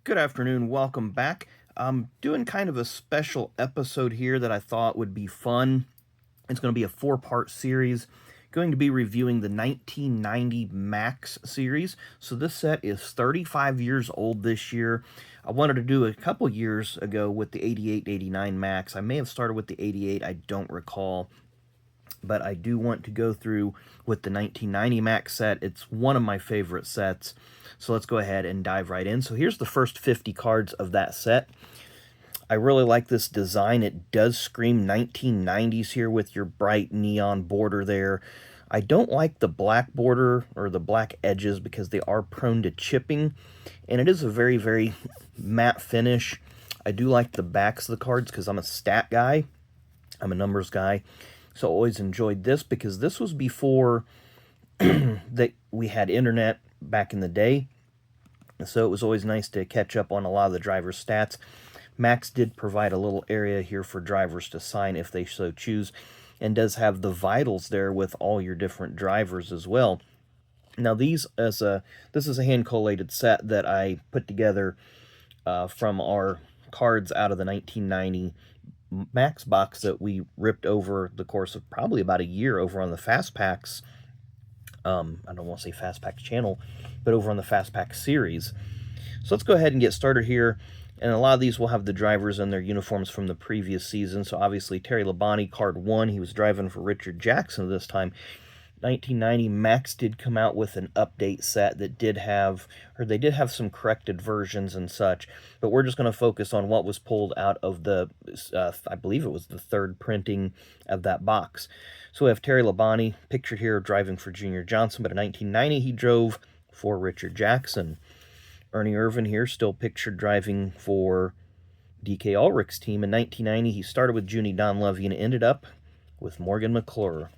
Good afternoon. Welcome back. I'm doing kind of a special episode here that I thought would be fun. It's going to be a four-part series. Going to be reviewing the 1990 Maxx series. So this set is 35 years old this year. I wanted to do a couple years ago with the 88-89 Maxx. I may have started with the 88, I don't recall. But I do want to go through with the 1990 Maxx set. It's one of my favorite sets. So let's go ahead and dive right in. So here's the first 50 cards of that set. I really like this design. It does scream 1990s here with your bright neon border there. I don't like the black border or the black edges because they are prone to chipping. And it is a very, very matte finish. I do like the backs of the cards because I'm a stat guy. I'm a numbers guy. So I always enjoyed this because this was before that we had internet back in the day. So it was always nice to catch up on a lot of the driver's stats. Maxx did provide a little area here for drivers to sign if they so choose, and does have the vitals there with all your different drivers as well. Now this is a hand collated set that I put together from our cards out of the 1990 Maxx box that we ripped over the course of probably about a year over on the Fast Packs. I don't want to say Fast Packs channel, but over on the Fast Pack series. So let's go ahead and get started here. And a lot of these will have the drivers and their uniforms from the previous season. So obviously Terry Labonte, card 1, he was driving for Richard Jackson this time. 1990 Maxx did come out with an update set that did have, or they did have some corrected versions and such, but we're just going to focus on what was pulled out of the, I believe it was the third printing of that box. So we have Terry Labonte, pictured here driving for Junior Johnson, but in 1990 he drove for Richard Jackson. Ernie Irvan here, still pictured driving for DK Ulrich's team. In 1990 he started with Junie Donlevy and ended up with Morgan McClure.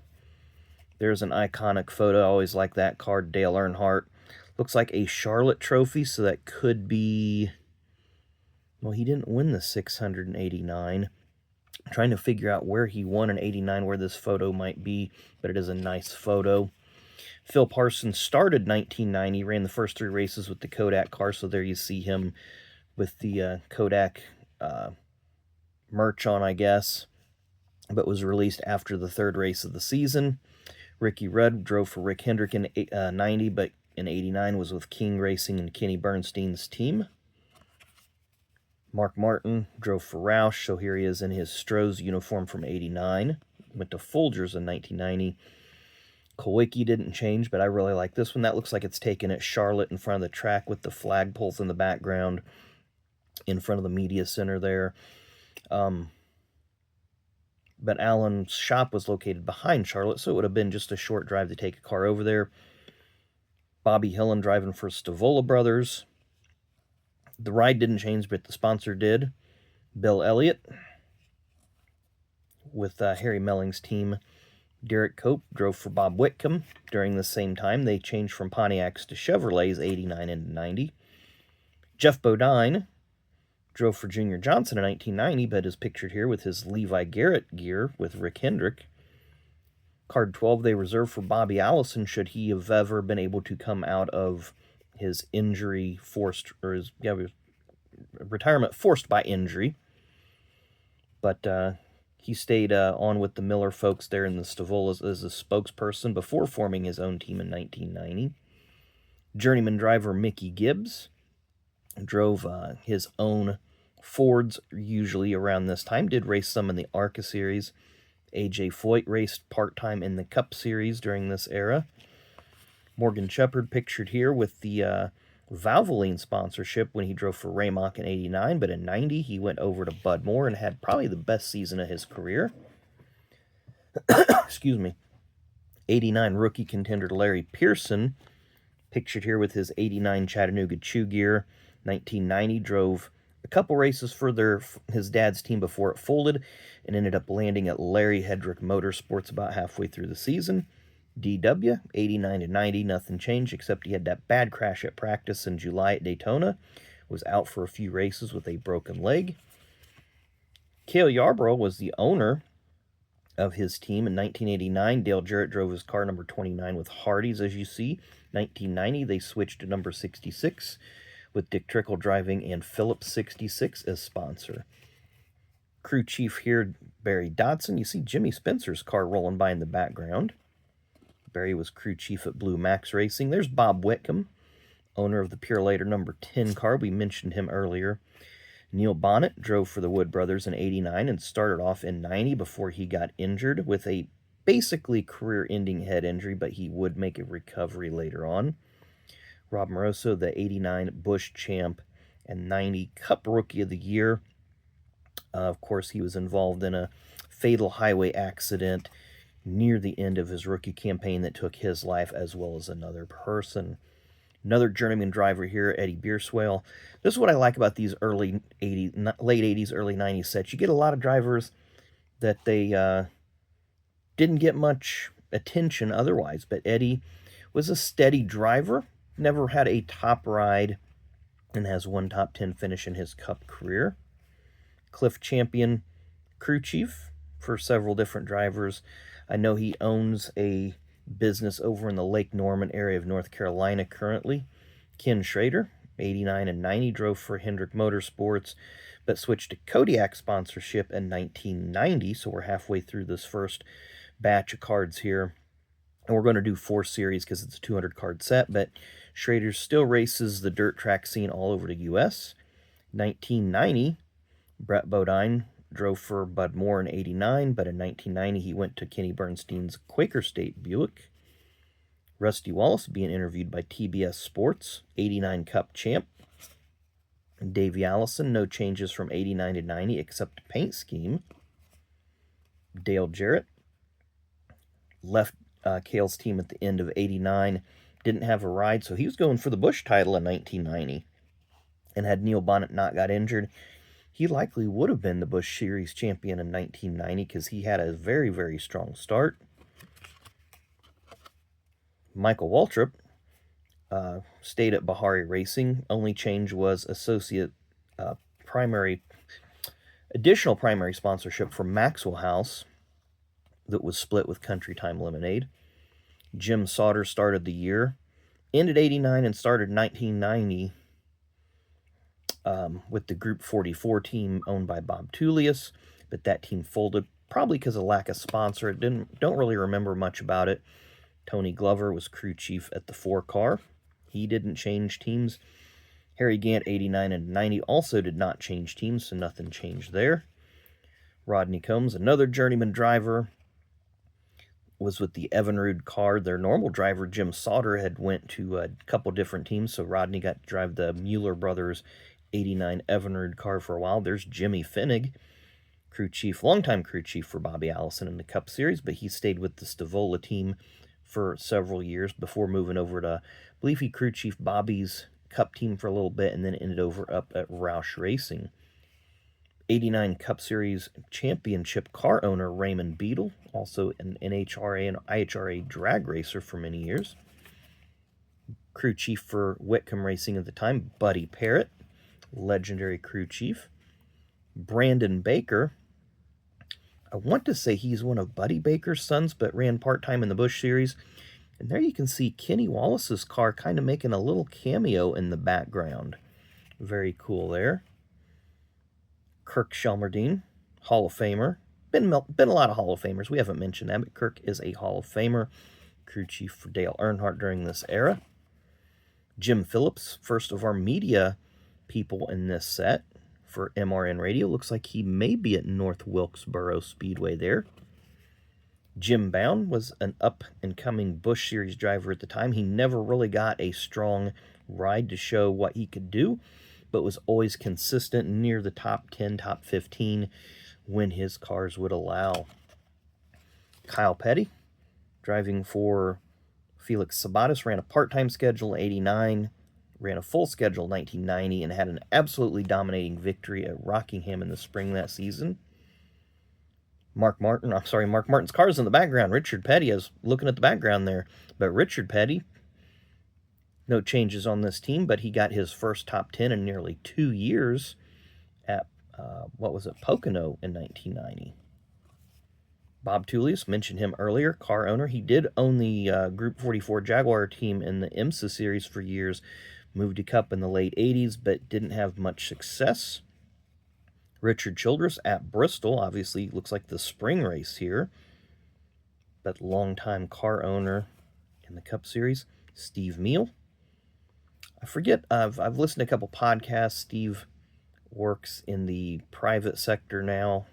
There's an iconic photo. I always like that card. Dale Earnhardt. Looks like a Charlotte trophy, so that could be... Well, he didn't win the 689. I'm trying to figure out where he won in 89, where this photo might be, but it is a nice photo. Phil Parsons started 1990, ran the first 3 races with the Kodak car, so there you see him with the Kodak merch on, I guess, but was released after the 3rd race of the season. Ricky Rudd drove for Rick Hendrick in 90, but in 89 was with King Racing and Kenny Bernstein's team. Mark Martin drove for Roush, so here he is in his Stroh's uniform from 89. Went to Folgers in 1990. Kowicki didn't change, but I really like this one. That looks like it's taken at Charlotte in front of the track with the flagpoles in the background in front of the media center there. But Allen's shop was located behind Charlotte, so it would have been just a short drive to take a car over there. Bobby Hillen driving for Stavola Brothers. The ride didn't change, but the sponsor did. Bill Elliott with Harry Melling's team. Derek Cope drove for Bob Whitcomb. During the same time, they changed from Pontiacs to Chevrolets, 89 and 90. Jeff Bodine drove for Junior Johnson in 1990, but is pictured here with his Levi Garrett gear with Rick Hendrick. Card 12 they reserved for Bobby Allison should he have ever been able to come out of his injury forced, or his retirement forced by injury. But he stayed on with the Miller folks there in the Stavolas as a spokesperson before forming his own team in 1990. Journeyman driver Mickey Gibbs drove his own Fords usually around this time, did race some in the ARCA series. A.J. Foyt raced part-time in the Cup series during this era. Morgan Shepherd pictured here with the Valvoline sponsorship when he drove for Raymock in 89, but in 90 he went over to Bud Moore and had probably the best season of his career. Excuse me. 89 rookie contender Larry Pearson, pictured here with his 89 Chattanooga Chew gear. 1990 drove a couple races for his dad's team before it folded and ended up landing at Larry Hedrick Motorsports about halfway through the season. DW, 89 to 90, nothing changed except he had that bad crash at practice in July at Daytona, was out for a few races with a broken leg. Cale Yarborough was the owner of his team in 1989. Dale Jarrett drove his car number 29 with Hardee's, as you see. 1990, they switched to number 66 with Dick Trickle driving and Phillips 66 as sponsor. Crew chief here, Barry Dodson. You see Jimmy Spencer's car rolling by in the background. Barry was crew chief at Blue Maxx Racing. There's Bob Whitcomb, owner of the Purelator number 10 car. We mentioned him earlier. Neil Bonnet drove for the Wood Brothers in '89 and started off in '90 before he got injured with a basically career-ending head injury, but he would make a recovery later on. Rob Moroso, the '89 Busch champ and '90 Cup Rookie of the Year. Of course, he was involved in a fatal highway accident near the end of his rookie campaign that took his life as well as another person. Another journeyman driver here, Eddie Beerswale. This is what I like about these late 80s, early 90s sets. You get a lot of drivers that they didn't get much attention otherwise, but Eddie was a steady driver, never had a top ride, and has one top 10 finish in his Cup career. Cliff Champion, crew chief for several different drivers. I know he owns a business over in the Lake Norman area of North Carolina currently. Ken Schrader, '89 and '90, drove for Hendrick Motorsports, but switched to Kodiak sponsorship in 1990, so we're halfway through this first batch of cards here. And we're going to do 4 series because it's a 200-card set, but Schrader still races the dirt track scene all over the U.S. 1990, Brett Bodine drove for Bud Moore in '89, but in 1990 he went to Kenny Bernstein's Quaker State Buick. Rusty Wallace being interviewed by TBS Sports, '89 Cup champ. Davey Allison, no changes from '89 to '90 except paint scheme. Dale Jarrett left Cale's team at the end of '89, didn't have a ride, so he was going for the Busch title in 1990. And had Neil Bonnet not got injured, he likely would have been the Busch Series champion in 1990 because he had a very, very strong start. Michael Waltrip stayed at Bahari Racing. Only change was additional primary sponsorship from Maxwell House that was split with Country Time Lemonade. Jim Sauter started the year, ended '89 and started 1990 with the Group 44 team owned by Bob Tullius, but that team folded probably because of lack of sponsor. Don't really remember much about it. Tony Glover was crew chief at the 4 car. He didn't change teams. Harry Gant, '89 and '90, also did not change teams, so nothing changed there. Rodney Combs, another journeyman driver, was with the Evinrude car. Their normal driver, Jim Sauter, had went to a couple different teams, so Rodney got to drive the Mueller Brothers '89 Evinrude car for a while. There's Jimmy Finnig, crew chief, longtime crew chief for Bobby Allison in the Cup Series, but he stayed with the Stavola team for several years before moving over to, I believe he crew chief Bobby's Cup team for a little bit and then ended over up at Roush Racing. '89 Cup Series championship car owner Raymond Beadle, also an NHRA and IHRA drag racer for many years. Crew chief for Whitcomb Racing at the time, Buddy Parrott, legendary crew chief. Brandon Baker, I want to say he's one of Buddy Baker's sons, but ran part-time in the Busch Series. And there you can see Kenny Wallace's car kind of making a little cameo in the background. Very cool there. Kirk Shelmerdine, Hall of Famer. Been a lot of Hall of Famers. We haven't mentioned that, but Kirk is a Hall of Famer. Crew chief for Dale Earnhardt during this era. Jim Phillips, first of our media people in this set for MRN Radio. Looks like he may be at North Wilkesboro Speedway there. Jim Bound was an up-and-coming Busch Series driver at the time. He never really got a strong ride to show what he could do, but was always consistent near the top 10, top 15 when his cars would allow. Kyle Petty, driving for Felix Sabates, ran a part-time schedule in '89, ran a full schedule in 1990, and had an absolutely dominating victory at Rockingham in the spring that season. Mark Martin's car's in the background. Richard Petty is looking at the background there. But Richard Petty, no changes on this team, but he got his first top 10 in nearly 2 years at, Pocono in 1990. Bob Tullius, mentioned him earlier, car owner. He did own the Group 44 Jaguar team in the IMSA series for years, Moved to Cup in the late 80s, but didn't have much success. Richard Childress at Bristol, obviously looks like the spring race here, but longtime car owner in the Cup Series. Steve Meal. I forget, I've listened to a couple podcasts. Steve works in the private sector now,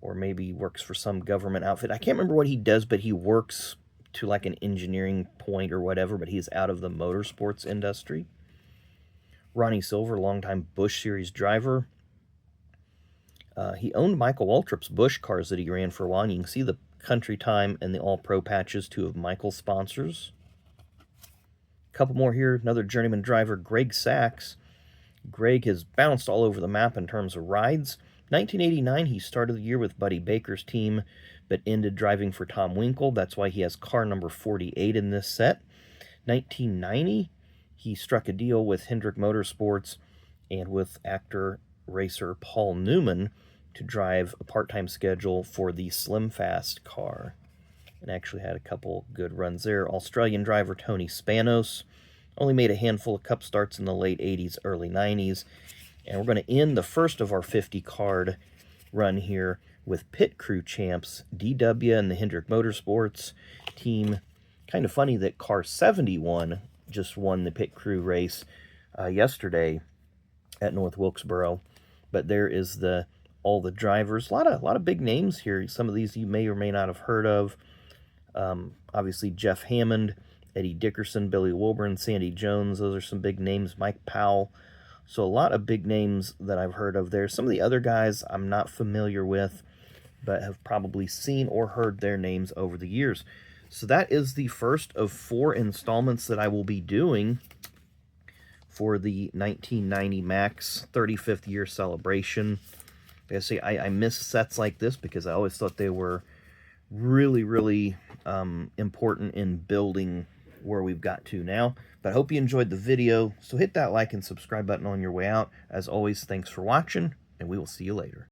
or maybe works for some government outfit. I can't remember what he does, but he works to like an engineering point or whatever, but he's out of the motorsports industry. Ronnie Silver, longtime Busch Series driver. He owned Michael Waltrip's Busch cars that he ran for a while, and you can see the Country Time and the All-Pro patches, two of Michael's sponsors. A couple more here. Another journeyman driver, Greg Sachs. Greg has bounced all over the map in terms of rides. 1989, he started the year with Buddy Baker's team, but ended driving for Tom Winkle. That's why he has car number 48 in this set. 1990, he struck a deal with Hendrick Motorsports and with actor racer Paul Newman to drive a part-time schedule for the Slim Fast car, and actually had a couple good runs there. Australian driver Tony Spanos only made a handful of Cup starts in the late 80s, early 90s, and we're going to end the first of our 50-card run here with Pit Crew champs DW and the Hendrick Motorsports team. Kind of funny that car 71 just won the Pit Crew race yesterday at North Wilkesboro, but there is all the drivers. A lot of big names here. Some of these you may or may not have heard of. Obviously Jeff Hammond, Eddie Dickerson, Billy Wilburn, Sandy Jones. Those are some big names. Mike Powell. So a lot of big names that I've heard of there. Some of the other guys I'm not familiar with, but have probably seen or heard their names over the years. So that is the first of 4 installments that I will be doing for the 1990 Maxx 35th year celebration. Like I say, I miss sets like this because I always thought they were really, really important in building where we've got to now. But I hope you enjoyed the video, so hit that like and subscribe button on your way out. As always, thanks for watching, and we will see you later.